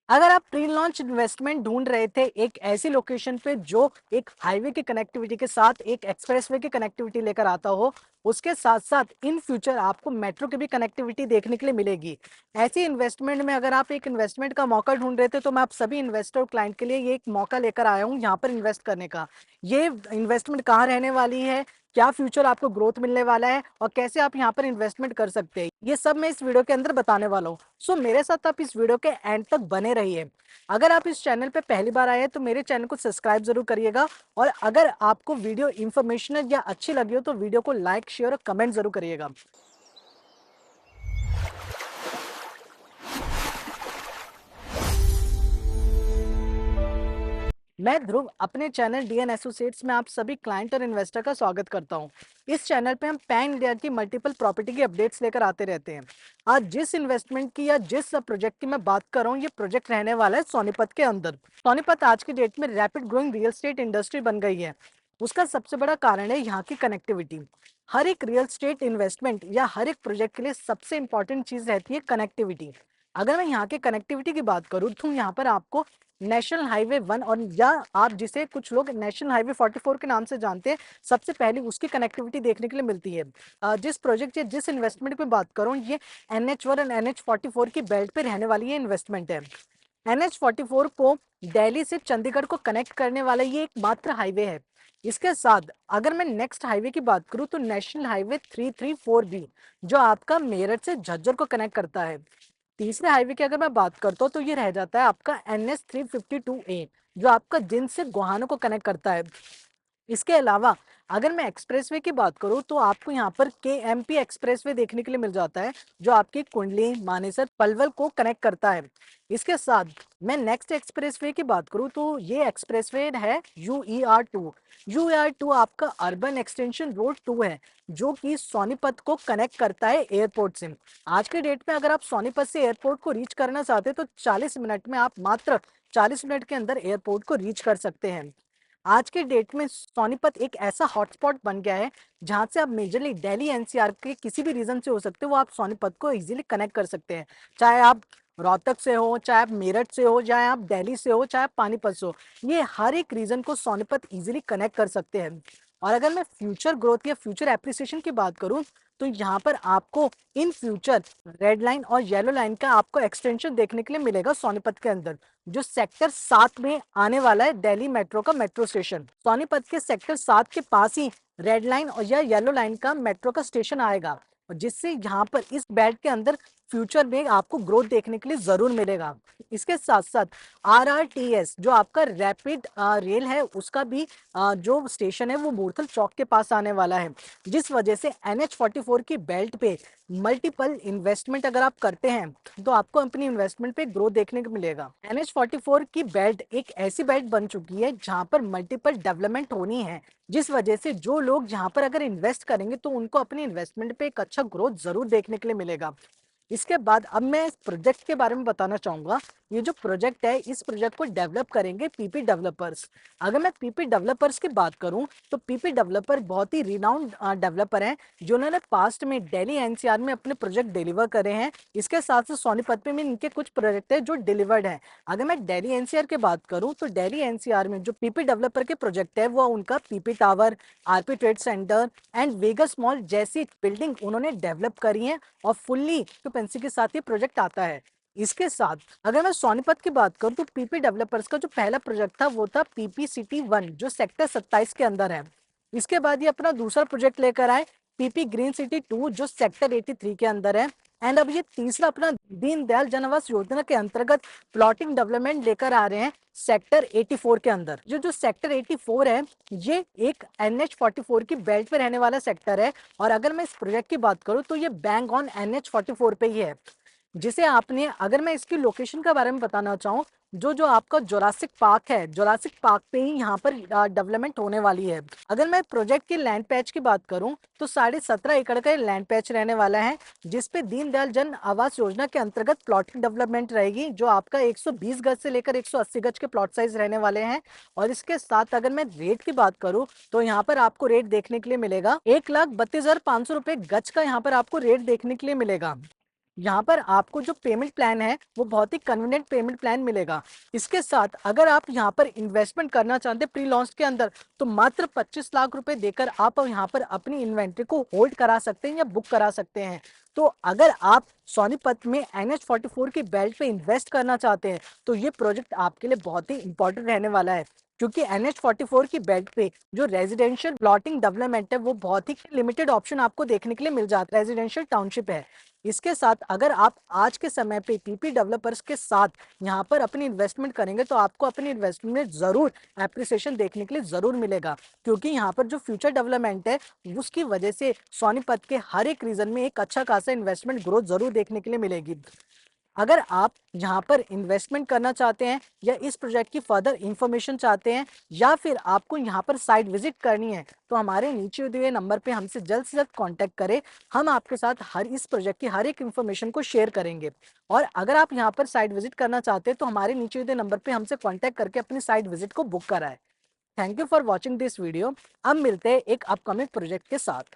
अगर आप pre launch investment ढूंढ रहे थे एक ऐसी लोकेशन पे जो एक हाईवे की कनेक्टिविटी के साथ एक एक्सप्रेसवे की कनेक्टिविटी लेकर आता हो, उसके साथ साथ इन फ्यूचर आपको मेट्रो की भी कनेक्टिविटी देखने के लिए मिलेगी। ऐसी इन्वेस्टमेंट में अगर आप एक इन्वेस्टमेंट का मौका ढूंढ रहे थे तो मैं आप सभी इन्वेस्टर और क्लाइंट के लिए ये एक मौका लेकर आया हूँ यहाँ पर इन्वेस्ट करने का। ये इन्वेस्टमेंट कहाँ रहने वाली है, क्या फ्यूचर आपको ग्रोथ मिलने वाला है और कैसे आप यहाँ पर इन्वेस्टमेंट कर सकते हैं, ये सब मैं इस वीडियो के अंदर बताने वाला हूँ। सो मेरे साथ आप इस वीडियो के एंड तक बने रहिए। अगर आप इस चैनल पे पहली बार आए हैं तो मेरे चैनल को सब्सक्राइब जरूर करिएगा, और अगर आपको वीडियो इंफॉर्मेशनल या अच्छी लगी हो तो वीडियो को लाइक शेयर और कमेंट जरूर करिएगा। मैं ध्रुव अपने चैनल डीएन एसोसिएट्स में आप सभी क्लाइंट और इन्वेस्टर का स्वागत करता हूं। इस चैनल पे हम पैन इंडिया की मल्टीपल प्रॉपर्टी की अपडेट्स लेकर आते रहते हैं। आज जिस इन्वेस्टमेंट की या जिस प्रोजेक्ट की मैं बात कर रहा हूं, ये प्रोजेक्ट रहने वाला है सोनीपत के अंदर। सोनीपत आज की डेट में rapid growing real estate industry बन गई है। उसका सबसे बड़ा कारण है यहाँ की कनेक्टिविटी। हर एक रियल एस्टेट इन्वेस्टमेंट या हर एक प्रोजेक्ट के लिए सबसे इंपॉर्टेंट चीज रहती है कनेक्टिविटी। अगर मैं यहाँ के कनेक्टिविटी की बात करूँ तो यहाँ पर आपको नेशनल हाईवे 1 और या आप जिसे कुछ लोग नेशनल हाईवे 44 के नाम से जानते हैं, सबसे पहले उसकी कनेक्टिविटी देखने के लिए मिलती है। जिस प्रोजेक्ट या जिस इन्वेस्टमेंट पे बात करूं, ये NH1 और NH44 की बेल्ट पे रहने वाली ये इन्वेस्टमेंट है। NH44 को दिल्ली से चंडीगढ़ को कनेक्ट करने वाला ये एकमात्र हाईवे है। इसके साथ अगर मैं नेक्स्ट हाईवे की बात करूं तो नेशनल हाईवे 334B, जो आपका मेरठ से झज्जर को कनेक्ट करता है। तीसरे हाईवे की अगर मैं बात करता हूँ तो ये रह जाता है आपका NH352A, जो आपका जिंद से गोहाना को कनेक्ट करता है। इसके अलावा अगर मैं एक्सप्रेसवे की बात करूं तो आपको यहाँ पर KMP एक्सप्रेसवे देखने के लिए मिल जाता है, जो आपकी कुंडली मानेसर पलवल को कनेक्ट करता है। इसके साथ मैं नेक्स्ट एक्सप्रेसवे की बात करूं तो ये एक्सप्रेसवे है UER2। UER2 आपका अर्बन एक्सटेंशन रोड 2 है, जो कि सोनीपत को कनेक्ट करता है एयरपोर्ट से। आज के डेट में अगर आप सोनीपत से एयरपोर्ट को रीच करना चाहते हैं तो 40 मिनट में आप मात्र 40 मिनट के अंदर एयरपोर्ट को रीच कर सकते हैं। आज के डेट में सोनीपत एक ऐसा हॉटस्पॉट बन गया है जहां से आप मेजरली दिल्ली NCR के किसी भी रीजन से हो सकते हो, वो आप सोनीपत को इजीली कनेक्ट कर सकते हैं। चाहे आप रोहतक से हो, चाहे आप मेरठ से हो, चाहे आप दिल्ली से हो, चाहे आप पानीपत से हो, ये हर एक रीजन को सोनीपत इजीली कनेक्ट कर सकते हैं। और अगर मैं फ्यूचर ग्रोथ या फ्यूचर एप्रिसिएशन की बात करूं तो यहाँ पर आपको इन फ्यूचर रेड लाइन और येलो लाइन का आपको एक्सटेंशन देखने के लिए मिलेगा सोनीपत के अंदर, जो सेक्टर 7 में आने वाला है दिल्ली मेट्रो का मेट्रो स्टेशन। सोनीपत के सेक्टर 7 के पास ही रेड लाइन और या येलो लाइन का मेट्रो का स्टेशन आएगा, और जिससे यहाँ पर इस बेल्ट के अंदर फ्यूचर में आपको ग्रोथ देखने के लिए जरूर मिलेगा। इसके साथ साथ RRTS जो आपका रैपिड रेल है, उसका भी जो स्टेशन है वो मूर्थल चौक के पास आने वाला है, जिस वजह से NH44 की बेल्ट पे मल्टीपल इन्वेस्टमेंट अगर आप करते हैं तो आपको अपनी इन्वेस्टमेंट पे ग्रोथ देखने को मिलेगा। NH44 की बेल्ट एक ऐसी बेल्ट बन चुकी है जहां पर मल्टीपल डेवलपमेंट होनी है, जिस वजह से जो लोग जहां पर अगर इन्वेस्ट करेंगे तो उनको अपनी इन्वेस्टमेंट पे एक अच्छा ग्रोथ जरूर देखने के लिए मिलेगा। इसके बाद अब मैं इस प्रोजेक्ट के बारे में बताना चाहूंगा। ये जो प्रोजेक्ट है, इस प्रोजेक्ट को डेवलप करेंगे PP डेवलपर्स। अगर मैं PP डेवलपर्स की बात करूं तो PP डेवलपर बहुत ही रिनाउंड डेवलपर हैं, जिन्होंने पास्ट में दिल्ली NCR में अपने प्रोजेक्ट डिलीवर करे हैं। इसके साथ साथ सोनीपत में इनके कुछ प्रोजेक्ट है जो डिलीवर्ड है। अगर मैं दिल्ली NCR की बात करूं तो दिल्ली NCR में जो PP डेवलपर के प्रोजेक्ट है वो उनका PP tower, RP trade centre and Vegas mall जैसी बिल्डिंग उन्होंने डेवलप करी है, और फुल्ली ऑक्यूपेंसी के साथ ये प्रोजेक्ट आता है। इसके साथ अगर मैं सोनीपत की बात करूं तो PP डेवलपर्स का जो पहला प्रोजेक्ट था वो था PP सिटी 1, जो सेक्टर 27 के अंदर है। इसके बाद ये अपना दूसरा प्रोजेक्ट लेकर आए PP ग्रीन सिटी 2, जो सेक्टर 83 के अंदर है। एंड अब ये तीसरा अपना दीनदयाल जन आवास योजना के अंतर्गत प्लॉटिंग डेवलपमेंट लेकर आ रहे हैं सेक्टर 84 के अंदर। जो सेक्टर 84 है, ये एक NH44 की बेल्ट पे रहने वाला सेक्टर है, और अगर मैं इस प्रोजेक्ट की बात करूं तो ये बैंग ऑन NH44 पे ही है, जिसे आपने, अगर मैं इसकी लोकेशन के बारे में बताना चाहूँ, जो आपका जोरासिक पार्क है, जोरासिक पार्क पे ही यहाँ पर डेवलपमेंट होने वाली है। अगर मैं प्रोजेक्ट की लैंड पैच की बात करूँ तो 17.5 एकड़ का लैंड पैच रहने वाला है, जिसपे दीनदयाल जन आवास योजना के अंतर्गत प्लॉटिंग डेवलपमेंट रहेगी, जो आपका 120 गज से लेकर 180 गज के प्लॉट साइज रहने वाले हैं। और इसके साथ अगर मैं रेट की बात करूँ तो यहाँ पर आपको रेट देखने के लिए मिलेगा 1,32,500 रुपए गज का, यहाँ पर आपको रेट देखने के लिए मिलेगा। यहाँ पर आपको जो पेमेंट प्लान है वो बहुत ही कन्वीनियंट पेमेंट प्लान मिलेगा। इसके साथ अगर आप यहाँ पर इन्वेस्टमेंट करना चाहते हैं प्री लॉन्च के अंदर, तो मात्र 25 लाख रुपए देकर आप यहाँ पर अपनी इन्वेंट्री को होल्ड करा सकते हैं या बुक करा सकते हैं। तो अगर आप सोनीपत में NH44 की बेल्ट पे इन्वेस्ट करना चाहते हैं तो ये प्रोजेक्ट आपके लिए बहुत ही इंपॉर्टेंट रहने वाला है, क्योंकि NH44 की बेल्ट पे जो रेजिडेंशियल प्लॉटिंग डेवलपमेंट है वो बहुत ही लिमिटेड ऑप्शन आपको देखने के लिए मिल जाता है। रेजिडेंशियल टाउनशिप है। इसके साथ अगर आप आज के समय पे पीपी डेवलपर्स के साथ यहाँ पर अपनी इन्वेस्टमेंट करेंगे तो आपको अपनी इन्वेस्टमेंट में जरूर एप्रिसिएशन देखने के लिए जरूर मिलेगा, क्योंकि यहाँ पर जो फ्यूचर डेवलपमेंट है उसकी वजह से सोनीपत के हर एक रीजन में एक अच्छा खासा इन्वेस्टमेंट ग्रोथ जरूर देखने के लिए मिलेगी। अगर आप यहाँ पर इन्वेस्टमेंट करना चाहते हैं या इस प्रोजेक्ट की फर्दर इंफॉर्मेशन चाहते हैं या फिर आपको यहाँ पर साइट विजिट करनी है, तो हमारे नीचे दिए नंबर पे हमसे जल्द से जल्द कांटेक्ट करें। हम आपके साथ हर इस प्रोजेक्ट की हर एक इंफॉर्मेशन को शेयर करेंगे। और अगर आप यहाँ पर साइट विजिट करना चाहते हैं तो हमारे नीचे दिए नंबर पे हमसे कॉन्टैक्ट करके अपनी साइट विजिट को बुक कराएं। Thank you for watching this video. अब मिलते हैं एक अपकमिंग प्रोजेक्ट के साथ।